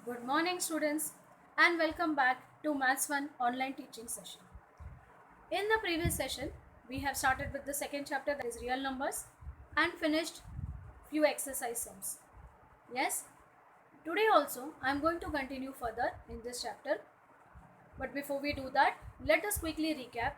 Good morning, students, and welcome back to Maths 1 online teaching session. In the previous session, we have started with the second chapter, that is real numbers, and finished few exercise sums. Yes, today also I am going to continue further in this chapter. But before we do that, let us quickly recap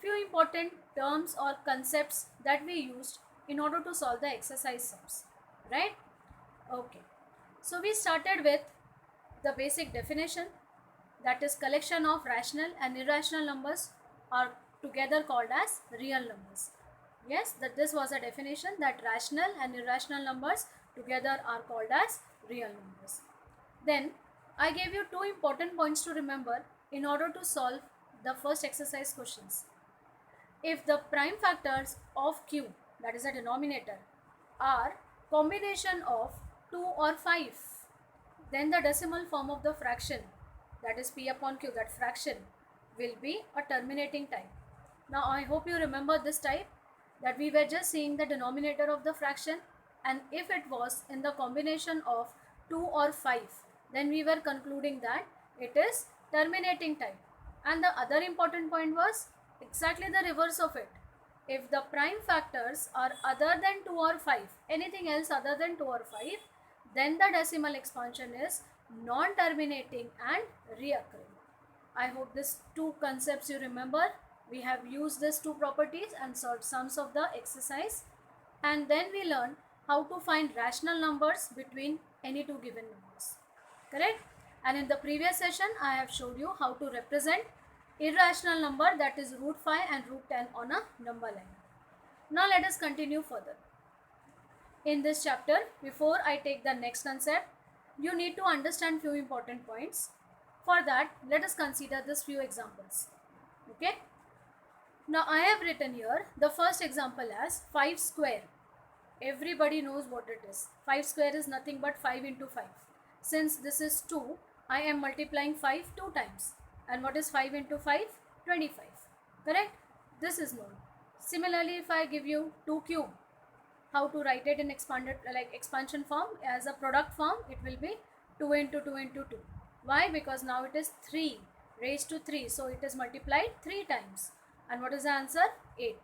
few important terms or concepts that we used in order to solve the exercise sums. Right? Okay. So we started with the basic definition, that is collection of rational and irrational numbers are together called as real numbers. Yes, that this was a definition, that rational and irrational numbers together are called as real numbers. Then I gave you two important points to remember in order to solve the first exercise questions. If the prime factors of q, that is the denominator, are combination of 2 or 5, then the decimal form of the fraction, that is p upon q, that fraction will be a terminating type. Now I hope you remember this type, that we were just seeing the denominator of the fraction, and if it was in the combination of 2 or 5, then we were concluding that it is terminating type. And the other important point was exactly the reverse of it. If the prime factors are other than 2 or 5, anything else other than 2 or 5, then the decimal expansion is non-terminating and reoccurring. I hope these two concepts you remember. We have used these two properties and solved sums of the exercise, and then we learned how to find rational numbers between any two given numbers. Correct? And in the previous session, I have showed you how to represent irrational number, that is root 5 and root 10 on a number line. Now let us continue further. In this chapter, before I take the next concept, you need to understand few important points. For that, let us consider this few examples. Okay. Now I have written here the first example as 5 square. Everybody knows what it is. 5 square is nothing but 5 into 5. Since this is 2, I am multiplying 5 2 times. And what is 5 into 5? 25. Correct? This is known. Similarly, if I give you 2 cube, how to write it in expanded expansion form, as a product form, it will be 2 into 2 into 2. Why? Because now it is 3 raised to 3, so it is multiplied 3 times. And what is the answer? 8.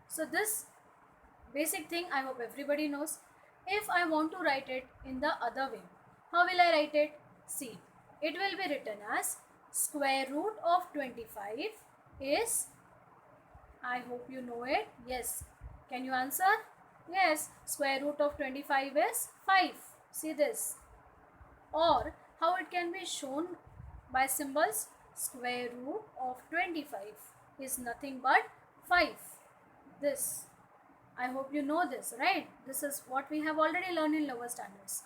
So this basic thing I hope everybody knows. If I want to write it in the other way, how will I write it? See, it will be written as square root of 25 is, I hope you know it. Yes. Can you answer? Yes. Square root of 25 is 5. See this. Or how it can be shown by symbols? Square root of 25 is nothing but 5. This. I hope you know this, right? This is what we have already learned in lower standards.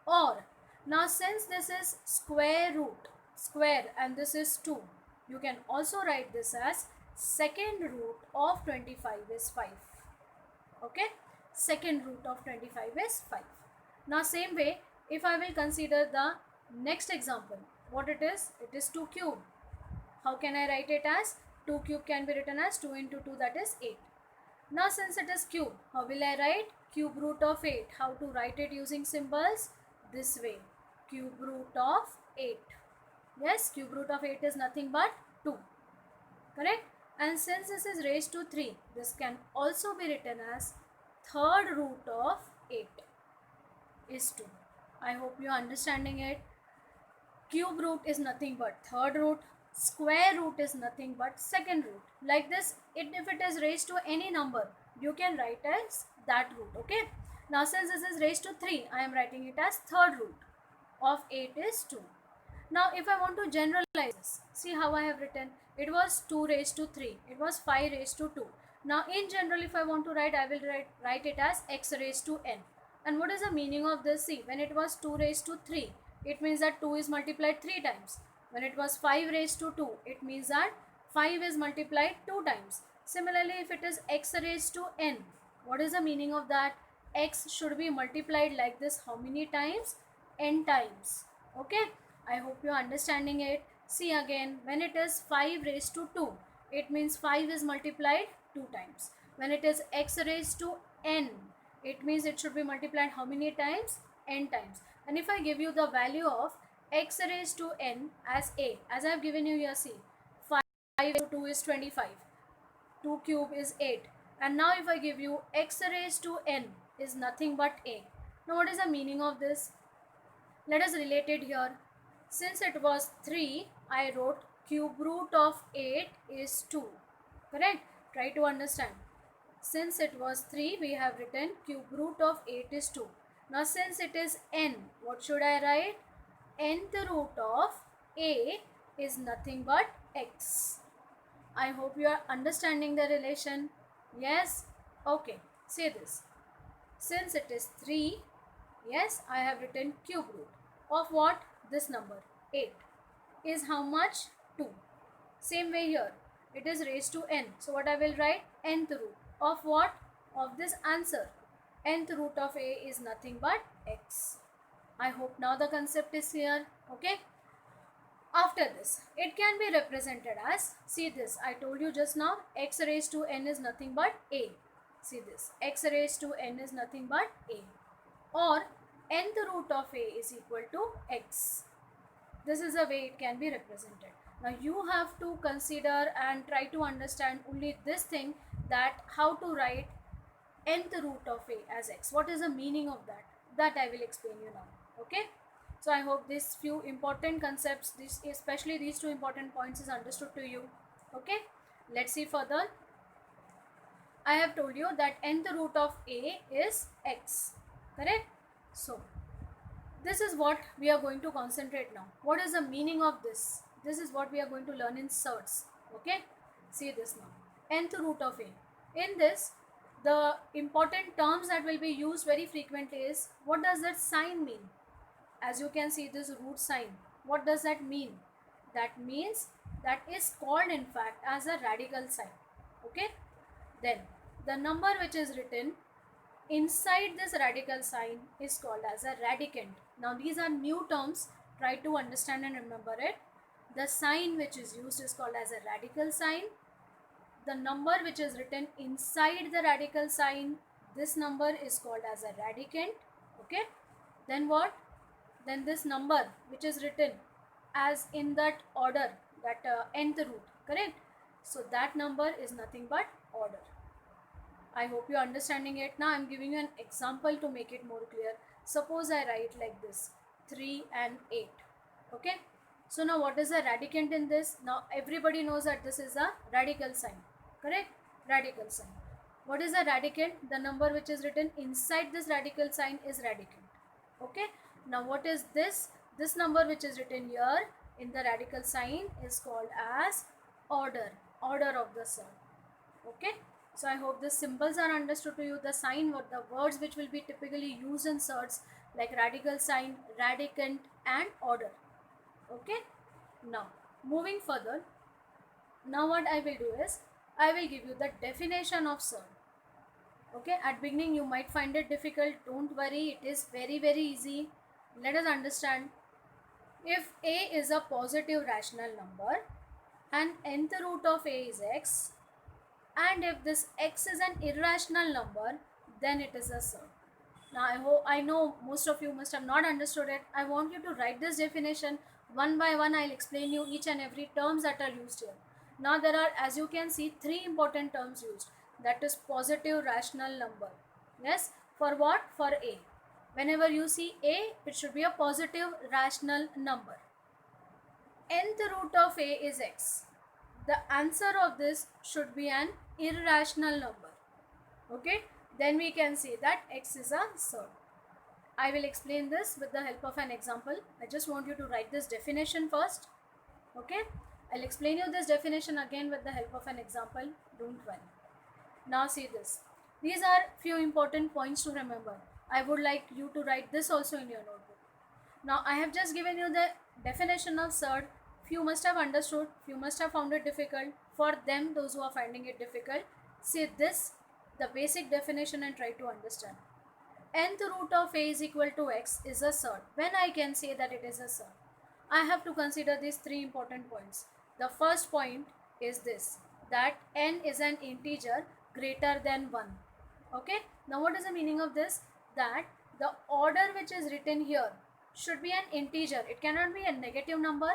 Or, now since this is square root, square, and this is 2, you can also write this as second root of 25 is 5. Okay? Second root of 25 is 5. Now same way, if I will consider the next example, what it is? It is 2 cube. How can I write it as? 2 cube can be written as 2 into 2, that is 8. Now since it is cube, how will I write? Cube root of 8. How to write it using symbols? This way. Cube root of 8. Yes, cube root of 8 is nothing but 2. Correct? And since this is raised to 3, this can also be written as third root of 8 is 2. I hope you are understanding it. Cube root is nothing but third root. Square root is nothing but second root. Like this, if it is raised to any number, you can write as that root. Okay. Now since this is raised to 3, I am writing it as third root of 8 is 2. Now if I want to generalize this, see how I have written. It was 2 raised to 3. It was 5 raised to 2. Now in general, if I want to write, I will write it as x raised to n. And what is the meaning of this? See, when it was 2 raised to 3, it means that 2 is multiplied 3 times. When it was 5 raised to 2, it means that 5 is multiplied 2 times. Similarly, if it is x raised to n, what is the meaning of that? X should be multiplied like this how many times? N times. Okay, I hope you are understanding it. See again, when it is 5 raised to 2, it means 5 is multiplied 2 times. When it is x raised to n, it means it should be multiplied how many times? N times. And if I give you the value of x raised to n as a, as I have given you here, see, 5 to 2 is 25, 2 cube is 8. And now if I give you x raised to n is nothing but a. Now what is the meaning of this? Let us relate it here. Since it was 3, I wrote cube root of 8 is 2. Correct? Try to understand. Since it was 3, we have written cube root of 8 is 2. Now since it is n, what should I write? Nth root of a is nothing but x. I hope you are understanding the relation. Yes? Okay. Say this. Since it is 3, yes, I have written cube root of what? This number 8 is how much? 2. Same way here, it is raised to n. So what I will write? Nth root of what? Of this answer. Nth root of a is nothing but x. I hope now the concept is clear. Okay. After this, it can be represented as, see this, I told you just now, x raised to n is nothing but a. See this, x raised to n is nothing but a. Or nth root of a is equal to x. This is the way it can be represented. Now you have to consider and try to understand only this thing, that how to write nth root of a as x. What is the meaning of that? That I will explain you now. Okay. So I hope these few important concepts, especially these two important points, is understood to you. Okay. Let's see further. I have told you that nth root of a is x. Correct? So this is what we are going to concentrate now. What is the meaning of this? This is what we are going to learn in surds. Okay. See this now. Nth root of a. In this, the important terms that will be used very frequently is, what does that sign mean? As you can see, this root sign, what does that mean? That means that is called in fact as a radical sign. Okay. Then the number which is written inside this radical sign is called as a radicand. Now these are new terms, try to understand and remember it. The sign which is used is called as a radical sign. The number which is written inside the radical sign, this number is called as a radicand. Okay. Then what? Then this number which is written as in that order, that nth root, correct? So that number is nothing but order. I hope you are understanding it. Now I am giving you an example to make it more clear. Suppose I write like this, 3 and 8. Okay. So now what is the radicand in this? Now everybody knows that this is a radical sign, correct? Radical sign. What is the radicand? The number which is written inside this radical sign is radicand. Okay. Now what is this? This number which is written here in the radical sign is called as order, order of the surd. Okay. So I hope the symbols are understood to you. The sign, what the words which will be typically used in surds, like radical sign, radicand and order. Okay. Now moving further, now what I will do is, I will give you the definition of surd. Okay. At beginning you might find it difficult. Don't worry, it is very easy. Let us understand. If a is a positive rational number and nth root of a is x, and if this x is an irrational number, then it is a surd. Now I know most of you must have not understood it. I want you to write this definition one by one. I'll explain you each and every terms that are used here. Now there are, as you can see, 3 important terms used. That is positive rational number. Yes, for what? For a. Whenever you see a, it should be a positive rational number. Nth root of a is x. The answer of this should be an irrational number. Okay, then we can say that x is a surd. I will explain this with the help of an example. I just want you to write this definition first. Okay, I'll explain you this definition again with the help of an example. Don't worry. Now see this. These are few important points to remember. I would like you to write this also in your notebook. Now I have just given you the definition of surd. Few must have understood, few must have found it difficult. For them, those who are finding it difficult, say this, the basic definition, and try to understand. Nth root of a is equal to x is a surd. When I can say that it is a surd, I have to consider these 3 important points. The first point is this, that n is an integer greater than 1. Okay. Now what is the meaning of this? That the order which is written here, should be an integer. It cannot be a negative number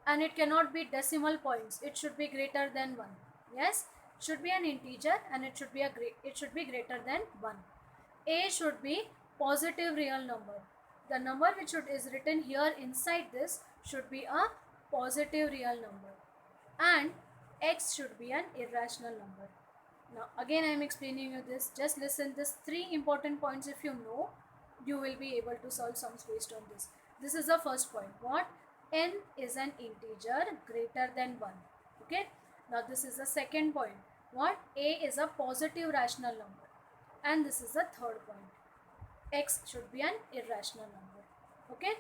and it cannot be decimal points. It should be greater than 1. Yes, it should be an integer and it should be greater than 1. A should be positive real number. The number which is written here inside this should be a positive real number, and x should be an irrational number. Now again I am explaining you this. Just listen this 3 important points. If you know, you will be able to solve sums based on this. This is the first point. What? N is an integer greater than 1. Okay. Now this is the second point. What? A is a positive rational number. And this is the third point. X should be an irrational number. Okay.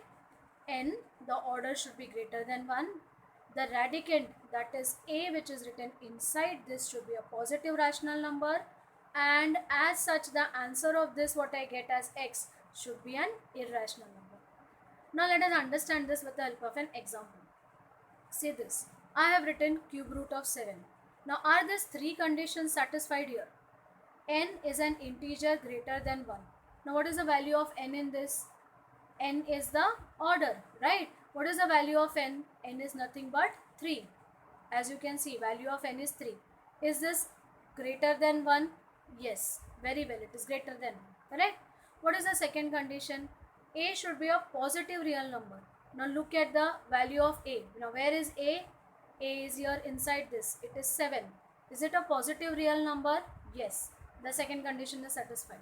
N, the order should be greater than 1. The radicand, that is A, which is written inside this, should be a positive rational number, and as such the answer of this, what I get as x, should be an irrational number. Now let us understand this with the help of an example. See this. I have written cube root of 7. Now are these 3 conditions satisfied here? N is an integer greater than 1. Now what is the value of n in this? N is the order, right? What is the value of n? N is nothing but 3. As you can see, value of n is 3. Is this greater than 1? Yes, very well, it is greater than 1, correct? What is the second condition? A should be a positive real number. Now look at the value of A. Now where is A? A is here inside this. It is 7. Is it a positive real number? Yes. The second condition is satisfied.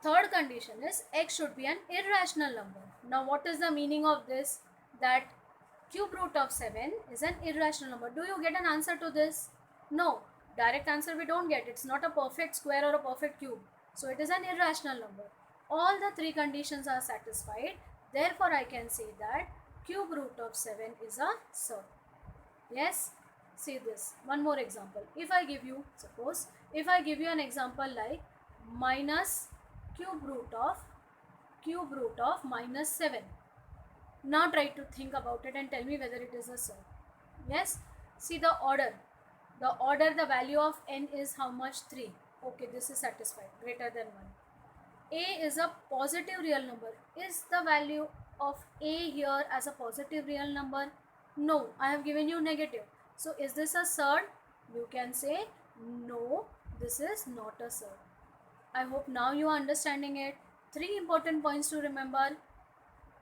Third condition is x should be an irrational number. Now what is the meaning of this? That cube root of 7 is an irrational number. Do you get an answer to this? No. Direct answer we don't get. It's not a perfect square or a perfect cube. So it is an irrational number. All the 3 conditions are satisfied. Therefore I can say that cube root of 7 is a surd. Yes? See this. One more example. If I give you, suppose, if I give you an example like minus cube root of minus 7. Now try to think about it and tell me whether it is a surd. Yes? See the order. The value of n is how much? 3. Okay, this is satisfied. Greater than 1. A is a positive real number. Is the value of A here as a positive real number? No, I have given you negative. So is this a surd? You can say no, this is not a surd. I hope now you are understanding it. 3 important points to remember.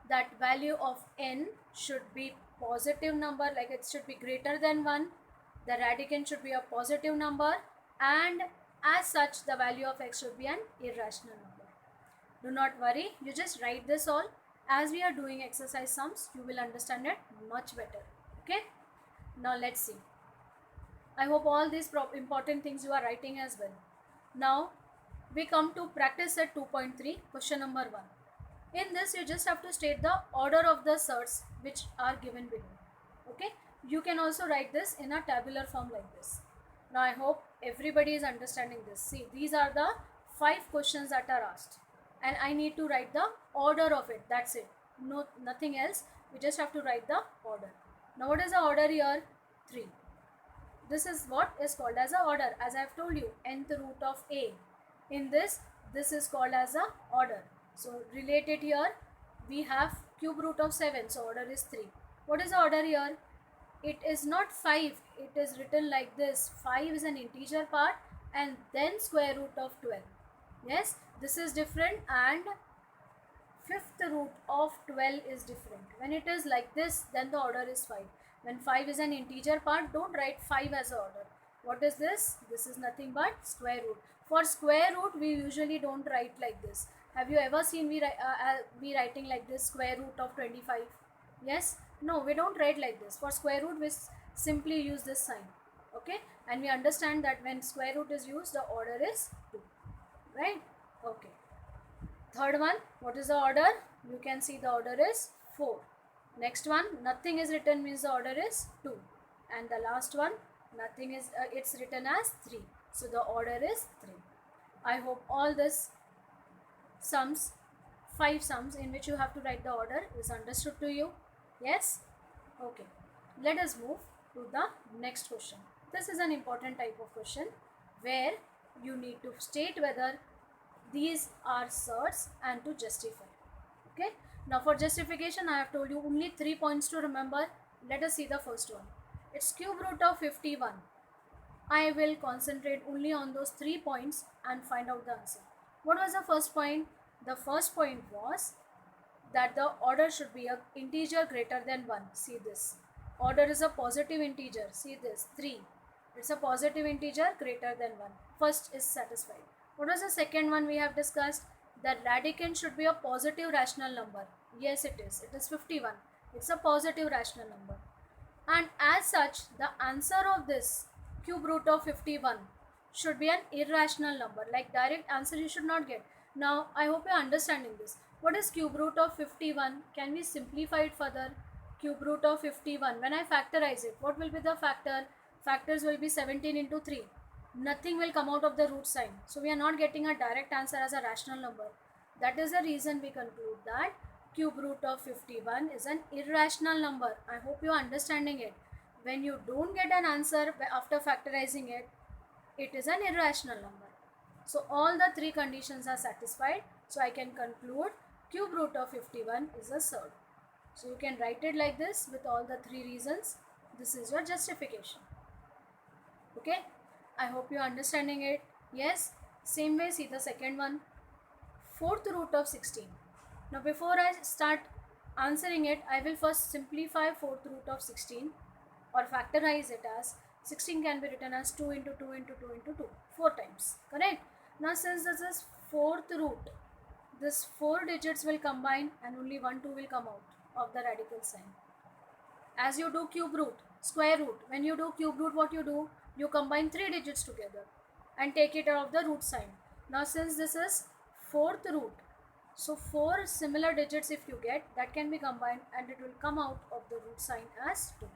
That value of n should be positive number, like it should be greater than 1. The radicand should be a positive number, and as such the value of x should be an irrational number. Do not worry, you just write this all. As we are doing exercise sums, you will understand it much better. Okay, now let's see. I hope all these important things you are writing as well. Now we come to practice set 2.3, question number 1. In this you just have to state the order of the surds which are given below. Okay, you can also write this in a tabular form like this. Now I hope everybody is understanding this. See, these are the 5 questions that are asked, and I need to write the order of it. That's it. No, nothing else. We just have to write the order. Now what is the order here? 3. This is what is called as a order. As I have told you, nth root of A. In this is called as a order. So related here, we have cube root of 7. So order is 3. What is the order here? It is not 5. It is written like this. 5 is an integer part and then square root of 12. Yes, this is different, and 5th root of 12 is different. When it is like this, then the order is 5. When 5 is an integer part, don't write 5 as an order. What is this? This is nothing but square root. For square root, we usually don't write like this. Have you ever seen me writing like this, square root of 25? Yes? No, we don't write like this. For square root, we simply use this sign. Okay? And we understand that when square root is used, the order is 2. Right? Okay. Third one, what is the order? You can see the order is 4. Next one, nothing is written means the order is 2. And the last one, nothing is, it's written as 3. So the order is 3. I hope all this sums, 5 sums in which you have to write the order is understood to you. Yes? Okay. Let us move to the next question. This is an important type of question where you need to state whether these are surds and to justify. Okay. Now for justification, I have told you only 3 points to remember. Let us see the first one. It's cube root of 51. I will concentrate only on those 3 points and find out the answer. What was the first point? The first point was that the order should be a integer greater than 1. See this. Order is a positive integer. See this. 3. It's a positive integer greater than 1. First is satisfied. What was the second one we have discussed? That radicand should be a positive rational number. Yes, it is. It is 51. It's a positive rational number. And as such, the answer of this cube root of 51 should be an irrational number. Like direct answer you should not get. Now, I hope you are understanding this. What is cube root of 51? Can we simplify it further? Cube root of 51. When I factorize it, what will be the factor? Factors will be 17 into 3. Nothing will come out of the root sign. So we are not getting a direct answer as a rational number. That is the reason we conclude that cube root of 51 is an irrational number. I hope you are understanding it. When you don't get an answer after factorizing it, it is an irrational number. So all the 3 conditions are satisfied. So I can conclude cube root of 51 is a surd. So you can write it like this with all the 3 reasons. This is your justification. Okay. I hope you are understanding it. Yes. Same way, see the second one. Fourth root of 16. Now before I start answering it, I will first simplify fourth root of 16 or factorize it as 16 can be written as 2 into 2 into 2 into 2, 4 times, correct? Now since this is fourth root, this 4 digits will combine and only 1, 2 will come out of the radical sign. As you do cube root, square root, when you do cube root, what you do? You combine 3 digits together and take it out of the root sign. Now since this is fourth root, so 4 similar digits if you get, that can be combined and it will come out of the root sign as 2.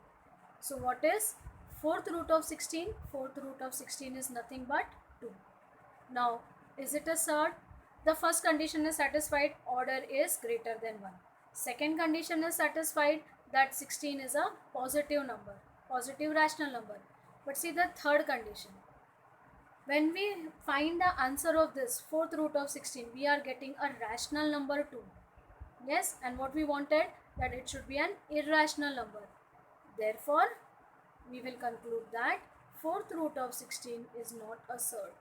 So what is fourth root of 16? Fourth root of 16 is nothing but 2. Now is it a surd? The first condition is satisfied, order is greater than 1. Second condition is satisfied, that 16 is a positive number, positive rational number. But see the third condition. When we find the answer of this fourth root of 16, we are getting a rational number too. Yes, and what we wanted, that it should be an irrational number. Therefore, we will conclude that fourth root of 16 is not a surd.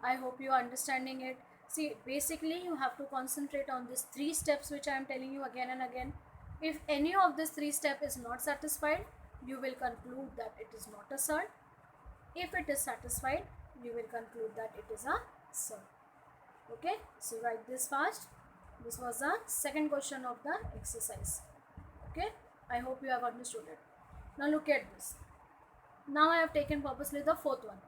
I hope you are understanding it. See, basically you have to concentrate on these 3 steps which I am telling you again and again. If any of these 3 steps is not satisfied, you will conclude that it is not a surd. If it is satisfied, you will conclude that it is a surd. Okay, so write this fast. This was the second question of the exercise. Okay, I hope you have understood it. Now look at this. Now I have taken purposely the fourth one,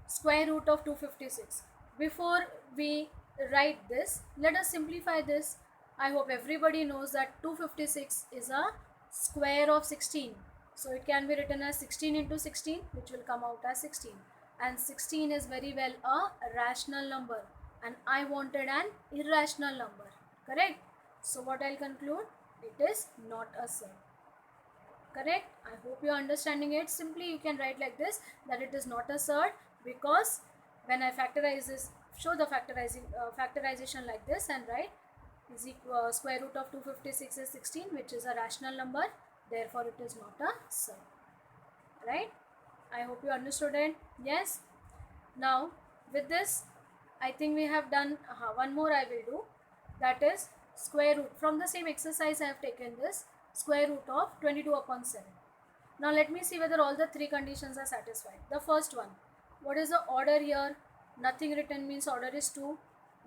square root of 256. Before we write this, let us simplify this. I hope everybody knows that 256 is a square of 16. So it can be written as 16 into 16, which will come out as 16. And 16 is very well a rational number. And I wanted an irrational number. Correct? So what I'll conclude? It is not a surd. Correct? I hope you are understanding it. Simply you can write like this, that it is not a surd, because when I factorize this, show the factorization like this and write is equal square root of 256 is 16, which is a rational number. Therefore, it is not a surd. Right? I hope you understood it. Yes. Now, with this, I think we have done one more I will do. That is square root. From the same exercise, I have taken this square root of 22 upon 7. Now, let me see whether all the 3 conditions are satisfied. The first one, what is the order here? Nothing written means order is 2.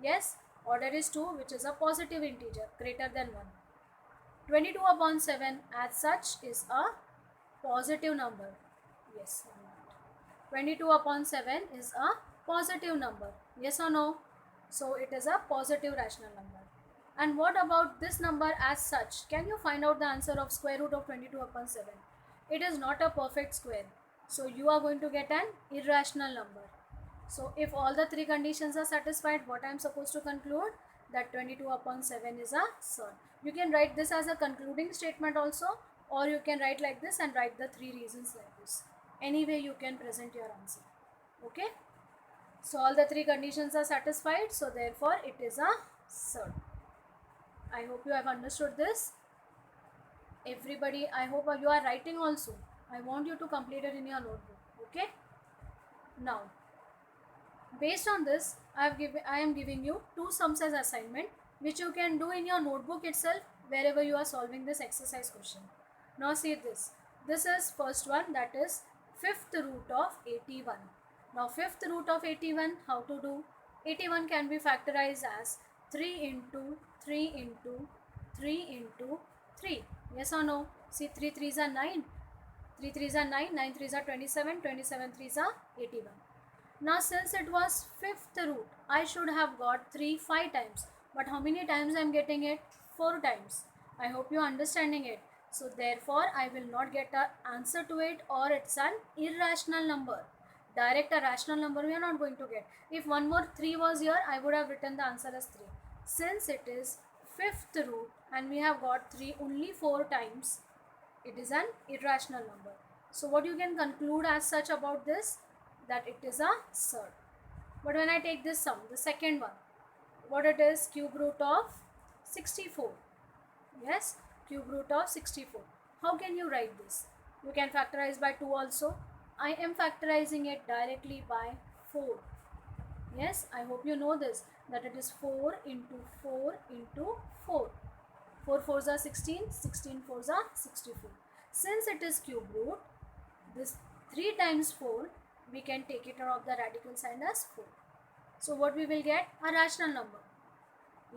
Yes, order is 2, which is a positive integer greater than 1. 22 upon 7 as such is a positive number. Yes, 22 upon 7 is a positive number. Yes or no? So it is a positive rational number. And what about this number as such? Can you find out the answer of square root of 22 upon 7? It is not a perfect square. So you are going to get an irrational number. So if all the 3 conditions are satisfied, what I am supposed to conclude? That 22 upon 7 is a surd. You can write this as a concluding statement also, or you can write like this and write the 3 reasons like this. Any way you can present your answer. Okay. So all the 3 conditions are satisfied. So therefore it is a surd. I hope you have understood this. Everybody, I hope you are writing also. I want you to complete it in your notebook. Okay. Now, based on this, I am giving you two sums as assignment, which you can do in your notebook itself wherever you are solving this exercise question. Now see this. This is first one, that is fifth root of 81. Now fifth root of 81, how to do? 81 can be factorized as 3 into 3 into 3 into 3. Yes or no? See, 3 3s are 9. 3 3s are 9, 9 3s are 27, 27 3s are 81. Now since it was fifth root, I should have got 3 5 times. But how many times I am getting it? 4 times. I hope you are understanding it. So therefore I will not get an answer to it, or it's an irrational number. Direct a rational number we are not going to get. If one more 3 was here, I would have written the answer as 3. Since it is fifth root and we have got 3 only 4 times, it is an irrational number. So what you can conclude as such about this, that it is a surd. But when I take this sum, the second one, what it is? Cube root of 64. Yes, cube root of 64. How can you write this? You can factorize by 2 also. I am factorizing it directly by 4. Yes, I hope you know this, that it is 4 into 4 into 4. 4 4s are 16, 16 4s are 64. Since it is cube root, this 3 times 4, we can take it out of the radical sign as 4. So what we will get? A rational number.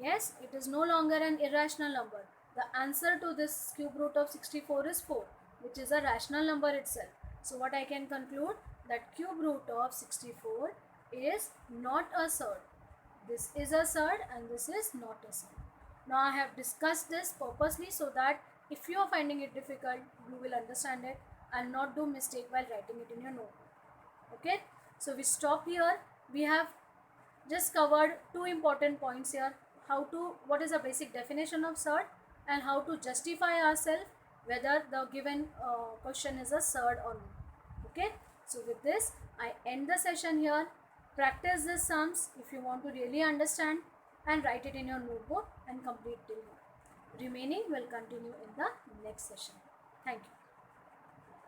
Yes, it is no longer an irrational number. The answer to this cube root of 64 is 4, which is a rational number itself. So what I can conclude, that cube root of 64 is not a surd. This is a surd and this is not a surd. Now I have discussed this purposely so that if you are finding it difficult, you will understand it and not do mistake while writing it in your notebook. Okay, so we stop here. We have just covered two important points here. What is the basic definition of surd, and how to justify ourselves whether the given question is a surd or not. Okay, so with this I end the session here. Practice these sums if you want to really understand, and write it in your notebook and complete till here. Remaining will continue in the next session. Thank you.